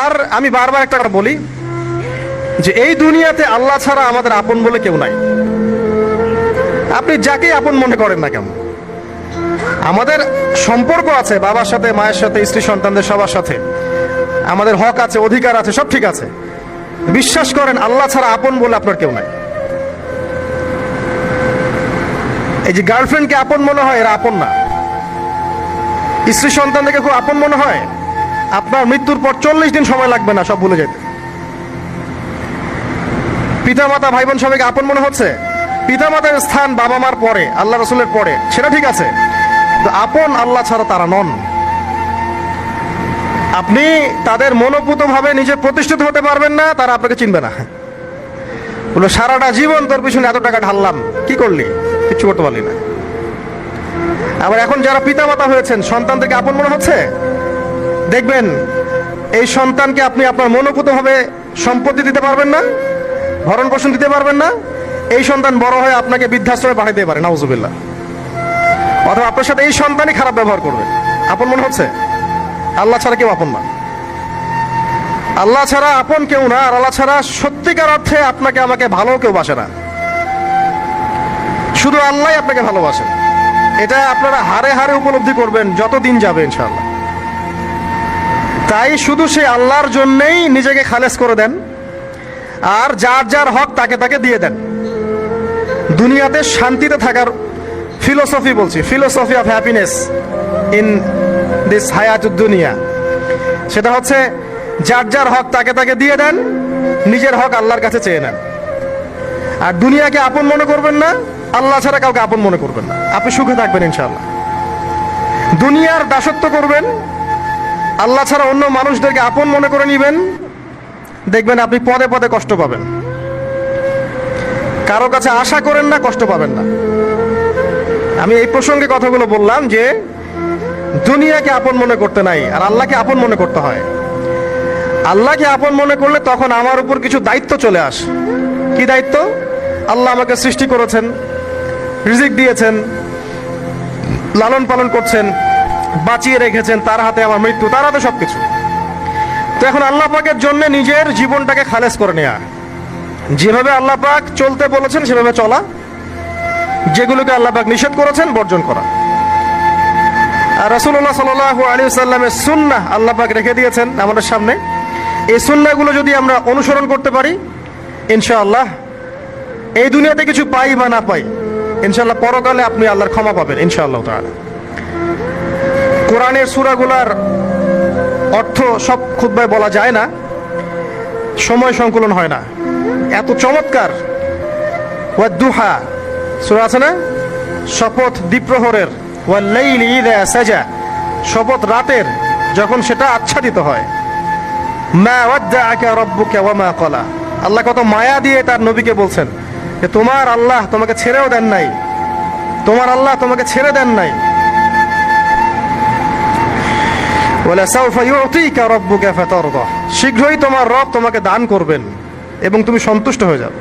আর আমি বারবার একটা কথা বলি যে এই দুনিয়াতে আল্লাহ ছাড়া আমাদের আপন বলে কেউ নাই। আপনি যাকেই আপন মনে করেন না কেন, আমাদের সম্পর্ক আছে বাবার সাথে, মায়ের সাথে, স্ত্রী সন্তানদের সবার সাথে, আমাদের হক আছে, অধিকার আছে, সব ঠিক আছে। বিশ্বাস করেন আল্লাহ ছাড়া আপন বলে আপনার কেউ নাই। এই যে গার্লফ্রেন্ডকে আপন মনে হয়, এরা আপন না। স্ত্রী সন্তানদেরকে খুব আপন মনে হয়, আপনার মৃত্যুর পর 40 দিন সময় লাগবে না সব ভুলে যেতে। পিতা মাতা ভাই বোন সবাইকে আপন মনে হচ্ছে। পিতা মাতার স্থান বাবা মার পরে, আল্লাহ রসুলের পরে, সেটা ঠিক আছে, তো আপন আল্লাহ ছাড়া তারা নন। আপনি তাদের মনোপুত ভাবে নিজে প্রতিষ্ঠিত হতে পারবেন না, তারা আপনাকে চিনবে না। বলে সারাটা জীবন তোর পিছনে এত টাকা ঢাললাম, কি করলি? কিচ্ছু করতে পারলি না। আবার এখন যারা পিতা মাতা হয়েছেন, সন্তানদেরকে আপন মনে হচ্ছে, দেখবেন এই সন্তানকে আপনি আপনার মনোপুত ভাবে সম্পত্তি দিতে পারবেন না, ভরণ পোষণ দিতে পারবেন না। এই সন্তান বড় হয়ে আপনাকে বৃদ্ধাশ্রমে পাঠাইতে পারে, নাউজুবিল্লাহ। অথবা আপনার সাথে এই সন্তানই খারাপ ব্যবহার করবে। আপন মনে হচ্ছে? আল্লাহ ছাড়া কেউ আপন না। আল্লাহ ছাড়া আপন কেউ না। আর আল্লাহ ছাড়া সত্যিকার অর্থে আপনাকে আমাকে ভালো কেউ বাসে না। শুধু আল্লাহ আপনাকে ভালোবাসেন। এটা আপনারা হারে হারে উপলব্ধি করবেন যত দিন যাবে ইনশাআল্লাহ। তাই শুধু সেই আল্লাহর জন্যেই নিজেকে খালেস করে দেন, আর যার যার হক তাকে তাকে দিয়ে দেন। দুনিয়াতে শান্তিতে থাকার ফিলোসফি বলছি, philosophy of happiness in this হায়াতুদ দুনিয়া, সেটা হচ্ছে যার যার হক তাকে তাকে দিয়ে দেন, নিজের হক আল্লাহর কাছে চেয়ে নেন। আর দুনিয়াকে আপন মনে করবেন না, আল্লাহ ছাড়া কাউকে আপন মনে করবেন না, আপনি সুখে থাকবেন ইনশাআল্লাহ। দুনিয়ার দাসত্ব করবেন, আল্লাহ ছাড়া অন্য মানুষদেরকে আপন মনে করে নিবেন, দেখবেন আপনি পদে পদে কষ্ট পাবেন। কারো কাছে আশা করেন না, কষ্ট পাবেন না। আমি এই প্রসঙ্গে কথাগুলো বললাম যে দুনিয়াকে আপন মনে করতে নাই, আর আল্লাহকে আপন মনে করতে হয়। আল্লাহকে আপন মনে করলে তখন আমার উপর কিছু দায়িত্ব চলে আসে। কি দায়িত্ব? আল্লাহ আমাকে সৃষ্টি করেছেন, রিজিক দিয়েছেন, লালন পালন করছেন, বাঁচিয়ে রেখেছেন, তার হাতে আমার মৃত্যু, তার হাতে সবকিছু। তো এখন আল্লাহ পাকের জন্য নিজের জীবনটাকে খালেস করে নেওয়া, যেভাবে আল্লাহ পাক চলতে বলেছেন সেভাবে চলা, যেগুলোকে আল্লাহ পাক নিষেধ করেছেন বর্জন করা। আর রাসূলুল্লাহ সাল্লাল্লাহু আলাইহি ওয়াসাল্লামের সুন্নাহ আল্লাহ পাক রেখে দিয়েছেন আমাদের সামনে। এই সুন্নাহগুলো যদি আমরা অনুসরণ করতে পারি, ইনশাআল্লাহ এই দুনিয়াতে কিছু পাই বা না পাই, ইনশাআল্লাহ পরকালে আপনি আল্লাহর ক্ষমা পাবেন ইনশাআল্লাহ তাআলা। কোরআনের সূরাগুলোর অর্থ সব খুতবায় বলা যায় না, সময় সংকুলন হয় না। এত চমৎকার ওয়াদ-দুহা সূরা আছে না, শপথ দ্বিপ্রহরের, ওয়াল-লাইলি ইযা সাজা, শপথ রাতের যখন সেটা আচ্ছাদিত হয়। মা ওয়াদ্দাআকা রাব্বুকা ওয়া মা ক্বালা, আল্লাহ কত মায়া দিয়ে তার নবীকে বলছেন যে তোমার আল্লাহ তোমাকে ছেড়েও দেন নাই, তোমার আল্লাহ তোমাকে ছেড়ে দেন নাই। ওয়ালা সাউফা ইউতিকা রাব্বুকা ফাতারদা, শীঘ্রই তোমার রব তোমাকে দান করবেন এবং তুমি সন্তুষ্ট হয়ে যাবে।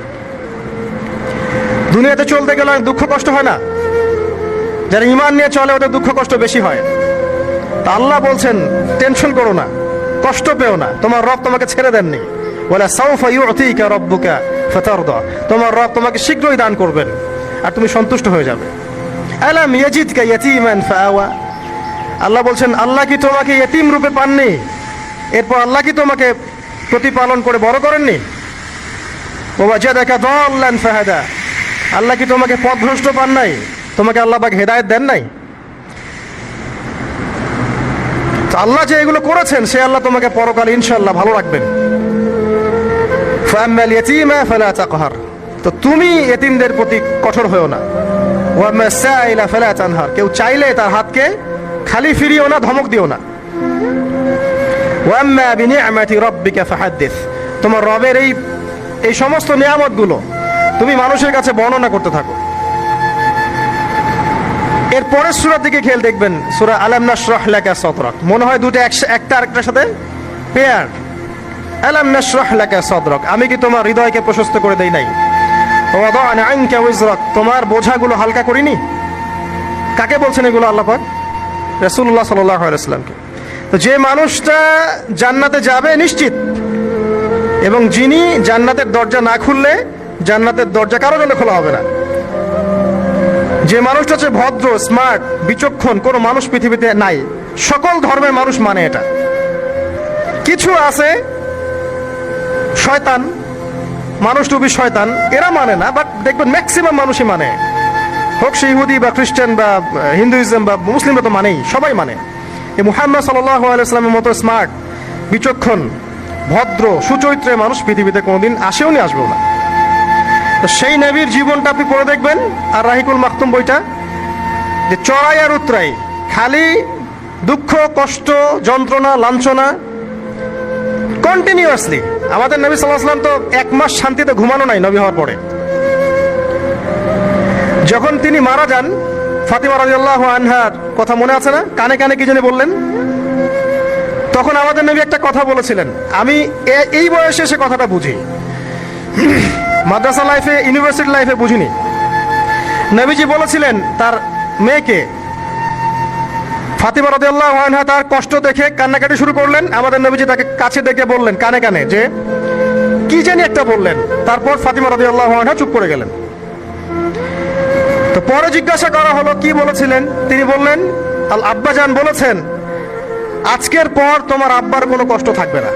দুনিয়াতে চলতে গেলে দুঃখ কষ্ট হয় না? যারা ঈমান নিয়ে চলে ওদের দুঃখ কষ্ট বেশি হয়। তা আল্লাহ বলছেন টেনশন করো না, কষ্ট পেও না, তোমার রব তোমাকে ছেড়ে দেননি। ওয়ালা সাউফা ইউতিকা রাব্বুকা ফাতারদা, তোমার রব তোমাকে শীঘ্রই দান করবেন আর তুমি সন্তুষ্ট হয়ে যাবে। আলাম ইয়াজিদকা ইয়াতীমান ফাআওয়া, আল্লাহ বলছেন আল্লাহ কি তোমাকে ইয়তীম রূপে পাননি? এরপর আল্লাহ কি তোমাকে প্রতিপালন করে বড় করেননি? ওয়াজাদাকা দাল্লান ফাহাদা, আল্লাহ কি তোমাকে পথভ্রষ্ট পান নাই? তোমাকে আল্লাহ পাক হেদায়েত দেন নাই? তো আল্লাহ যে এগুলো করেছেন সে আল্লাহ তোমাকে পরকালে ইনশাআল্লাহ ভালো রাখবেন। ফাআম্মাল ইয়াতীমা ফালা তাকহার, তো তুমি এতিমদের প্রতি কঠোর হয়ো না। ওয়াম্মা সাইলা ফালা তানহার, কেউ চাইলে তার হাতকে খালি ফিরিও না, ধমক দিও না। ওয়াম্মা বিনিআমাতি রাব্বিকা ফাহাদ্দিস, তোমার রবের এই সমস্ত নিয়ামতগুলো তুমি মানুষের কাছে বর্ণনা করতে থাকো। এর পরের সূরার দিকে খেয়াল দেখবেন, সূরা আলাম নাশরাহ লাকা সাদরাক, মনে হয় দুটো একটা আরেকটার সাথে পেয়ার। আলাম নাশরাহ লাকা সাদরাক, আমি কি তোমার হৃদয়কে প্রশস্ত করে দেই নাই? ওয়াদা'না আনকা ওয়িজরাক, তোমার বোঝাগুলো হালকা করিনি? কাকে বলছেন এগুলো আল্লাহ পাক? রাসূলুল্লাহ সাল্লাল্লাহু আলাইহি ওয়াসাল্লামকে। তো যে মানুষটা জান্নাতে যাবে নিশ্চিত, এবং যিনি জান্নাতের দরজা না খুললে জান্নাতের দরজা কারোর জন্য খোলা হবে না। যে মানুষটা হচ্ছে ভদ্র, স্মার্ট, বিচক্ষণ, কোনো মানুষ পৃথিবীতে নাই। সকল ধর্মের মানুষ মানে এটা। কিছু আছে শয়তান, মানুষ টুবি শয়তান, এরা মানে না, বাট দেখবেন ম্যাক্সিমাম মানুষই মানে, হোক সে ইহুদি বা খ্রিস্টান বা হিন্দুইজম বা মুসলিমরা তো মানেই, সবাই মানে। এই মুহাম্মদ সাল্লাল্লাহু আলাইহি ওয়াসাল্লামের মতো স্মার্ট, বিচক্ষণ, ভদ্র, সুচরিত্রের মানুষ পৃথিবীতে কোনোদিন আসেও নি, আসবেও না। তো সেই নবীর জীবনটা আপনি পড়ে দেখবেন, আর রাহিকুল মাকতুম বইটা, যে চড়াই আর উতরাই, খালি দুঃখ, কষ্ট, যন্ত্রণা, লাঞ্ছনা, কন্টিনিউয়াসলি। আমাদের নবী সাল্লাল্লাহু আলাইহি ওয়াসাল্লাম তো 1 মাস শান্তিতে ঘুমানো নাই নবী হওয়ার পরে। যখন তিনি মারা যান, ফাতিমা রাদিয়াল্লাহু আনহার কথা মনে আছে না? কানে কানে কি জানি বললেন। তখন আমাদের নবী একটা কথা বলেছিলেন, আমি এই বয়সে এসে কথাটা বুঝি, মাদ্রাসা লাইফে, ইউনিভার্সিটি লাইফে বুঝিনি। নবীজি বলেছিলেন তার মেয়েকে, ফাতিমা রাদিয়াল্লাহু আনহা তার কষ্ট দেখে কান্নাকাটি শুরু করলেন। আমাদের নবীজি তাকে কাছে ডেকে বললেন কানে কানে যে কি জানি একটা বললেন। তারপর ফাতিমা রাদিয়াল্লাহু আনহা চুপ করে গেলেন। তো পরে জিজ্ঞাসা করা হলো কি বলেছিলেন, তিনি বললেন, আল আব্বাজান বলেছেন আজকের পর তোমার আব্বার কোনো কষ্ট থাকবে না,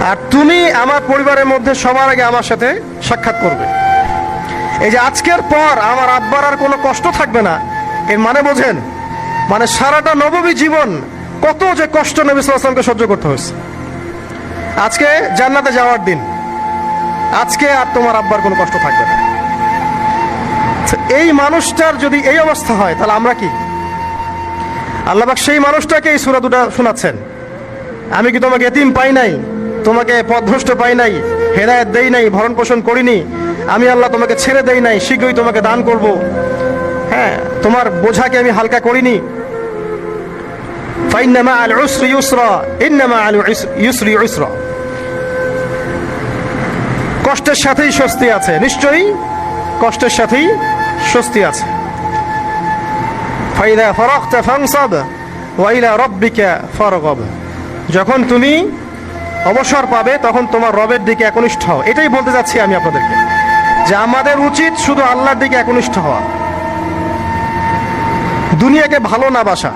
আর তুমি আমার পরিবারের মধ্যে সবার আগে আমার সাথে সাক্ষাৎ করবে। এই যে আজকের পর আমার আব্বার আর কোনো কষ্ট থাকবে না, এর মানে বোঝেন, মানে সারাটা নববী জীবন কত যে কষ্ট নবী সাল্লাল্লাহু আলাইহি ওয়াসাল্লামকে সহ্য করতে হয়েছে। আজকে জান্নাতে যাওয়ার দিন, আজকে আর তোমার আব্বার কোনো কষ্ট থাকবে না। এই মানুষটার যদি এই অবস্থা হয়, তাহলে আমরা কি? আল্লাহ পাক সেই মানুষটাকে এই সূরা দুটো শোনাচ্ছেন, আমি কি তোমাকে এতিম পাই নাই, তোমাকে পথভ্রষ্ট পাই নাই, হেদায়েত দেই নাই, ভরণ পোষণ করিনি, আমি আল্লাহ তোমাকে ছেড়ে দেই নাই, শীঘ্রই তোমাকে দান করব, হ্যাঁ, তোমার বোঝাকে আমি হালকা করিনি। ফাইন্না মাআল উসরি ইউসরা, ইন্না মাআল ইউসরি ইউসরা, কষ্টের সাথেই স্বস্তি আছে, নিশ্চয়ই কষ্টের সাথেই স্বস্তি আছে। ফাইদা ফারাগতা ফানসাব ওয়া ইলা রাব্বিকা ফারগাব, যখন তুমি অবসর পাবে তখন তোমার রবের দিকে একনিষ্ঠ হও। এটাই বলতে যাচ্ছি আমি আপনাদেরকে, যে আমাদের উচিত শুধু আল্লাহর দিকে একনিষ্ঠ হওয়া, দুনিয়াকে ভালো না বাসা,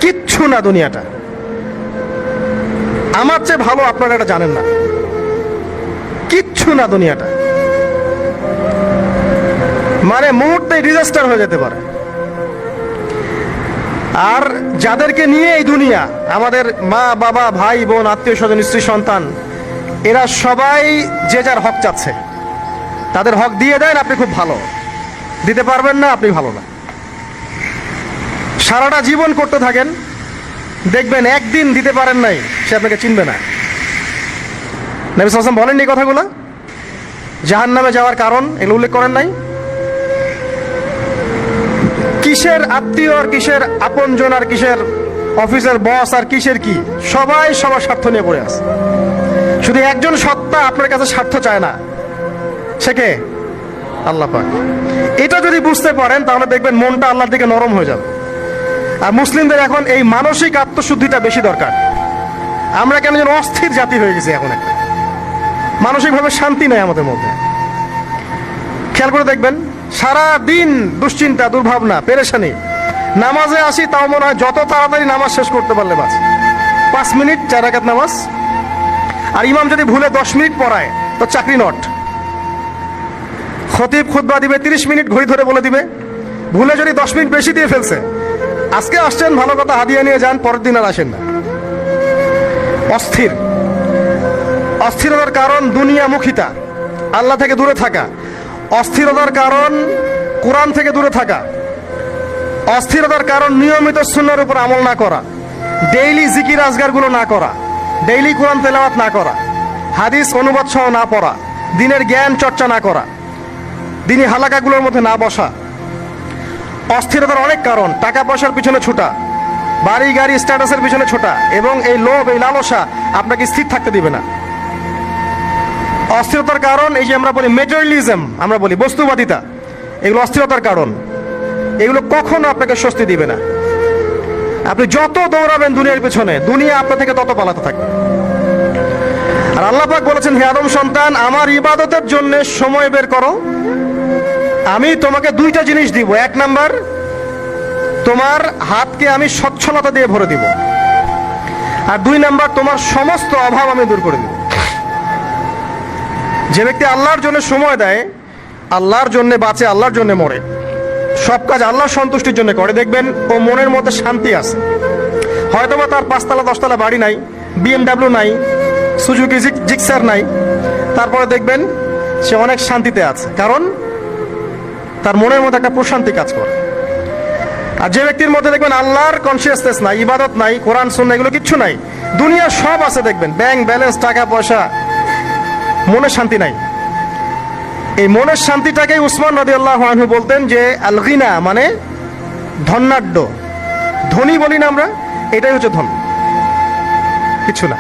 কিচ্ছু না দুনিয়াটা। আমার চেয়ে ভালো আপনারা এটা জানেন না, কিচ্ছু না দুনিয়াটা, মানে মুহূর্তে ডিজাস্টার হয়ে যেতে পারে। আর যাদেরকে নিয়ে এই দুনিয়া, আমাদের মা বাবা, ভাই বোন, আত্মীয় স্বজন, স্ত্রী সন্তান, এরা সবাই যে যার হক চাচ্ছে, তাদের হক দিয়ে দেন, আপনি খুব ভালো, দিতে পারবেন না, আপনি ভালো না। সারাটা জীবন করতে থাকেন, দেখবেন একদিন দিতে পারেন নাই, সে আপনাকে চিনবে না। নবী সাল্লাল্লাহু আলাইহি ওয়াসাল্লাম বলেননি কথাগুলো? জাহান্নামে যাওয়ার কারণ এগুলো উল্লেখ করেন নাই? কিসের আত্মীয় আর কিসের আপনজন আর কিসের অফিসের বস আর কিসের কি, সবাই সবার স্বার্থ নিয়ে পড়ে আছে। শুধু একজন সত্তা আপনার কাছে স্বার্থ চায় না, সে কে? আল্লাহ পাক। এটা যদি বুঝতে পারেন তাহলে দেখবেন মনটা আল্লাহর দিকে নরম হয়ে যাবে। আর মুসলিমদের এখন এই মানসিক আত্মশুদ্ধিটা বেশি দরকার। আমরা কেন যেন অস্থির জাতি হয়ে গেছি এখন, একটা মানসিকভাবে শান্তি নেই আমাদের মধ্যে। খেয়াল করে দেখবেন সারা দিন দুশ্চিন্তা, দুর্ভাবনা, পেরেশানি। নামাজে আসি তাও মনে হয় যত তাড়াতাড়ি নামাজ শেষ করতে পারলে বাঁচে। 5 মিনিট 4 রাকাত নামাজ, আর ইমাম যদি ভুলে 10 মিনিট পড়ায় তো চাকরি নট। খতিব খুতবা দিবে 30 মিনিট ঘড়ি ধরে বলে দিবে, ভুলে যদি 10 মিনিট বেশি দিয়ে ফেলছে, আজকে আসছেন ভালো কথা, হাদিয়া নিয়ে যান, পরের দিন আর আসেন না। অস্থির। অস্থিরতার কারণ দুনিয়ামুখিতা, আল্লাহ থেকে দূরে থাকা। অস্থিরতার কারণ কোরআন থেকে দূরে থাকা। অস্থিরতার কারণ নিয়মিত সুন্নাহর উপর আমল না করা, ডেইলি জিকির আজগারগুলো না করা, ডেইলি কোরআন তেলাওয়াত না করা, হাদিস অনুবাদ সহ না পড়া, দিনের জ্ঞান চর্চা না করা, দিনী হালাকাগুলোর মধ্যে না বসা। অস্থিরতার অনেক কারণ, টাকা পয়সার পিছনে ছোটা, বাড়ি গাড়ি স্ট্যাটাসের পিছনে ছোটা, এবং এই লোভ, এই লালসা আপনাকে স্থির থাকতে দিবে না। অস্থিরতার কারণ এই যে আমরা বলি মেটেরিয়ালিজম, আমরা বলি বস্তুবাদিতা, এগুলো অস্থিরতার কারণ। এগুলো কখনো আপনাকে স্বস্তি দিবে না। আপনি যত দৌড়াবেন দুনিয়ার পেছনে, দুনিয়া আপনার থেকে তত পালাতে থাকবে। আর আল্লাহ পাক বলেছেন, হে আদম সন্তান, আমার ইবাদতের জন্য সময় বের করো, আমি তোমাকে দুইটা জিনিস দিব। এক নাম্বার, তোমার হাতকে আমি সচ্ছলতা দিয়ে ভরে দিব, আর দুই নাম্বার, তোমার সমস্ত অভাব আমি দূর করে দিব। যে ব্যক্তি আল্লাহর জন্য সময় দেয়, আল্লাহর জন্য বাঁচে, আল্লাহর জন্য মরে, সব কাজ আল্লাহর সন্তুষ্টির জন্য করে, দেখবেন ও মনের মধ্যে শান্তি আছে। হয়তোবা তার 5তলা 10তলা বাড়ি নাই, BMW নাই, সুজুকি জিক্সার নাই, তারপরে দেখবেন সে অনেক শান্তিতে আছে, কারণ তার মনের মধ্যে একটা প্রশান্তি কাজ করে। আর যে ব্যক্তির মধ্যে দেখবেন আল্লাহর কনসিয়াসনেস নাই, ইবাদত নাই, কোরআন সুন্নাহ এগুলো কিচ্ছু নাই, দুনিয়া সব আছে, দেখবেন ব্যাংক ব্যালেন্স, টাকা পয়সা, মনে শান্তি নাই। এই মনের শান্তিটাকেই উসমান রাদিয়াল্লাহু আনহু বলতেন যে আল গিনা, মানে ধনাঢ্য, ধনী বলি না আমরা, এটাই হচ্ছে ধন, কিছু না।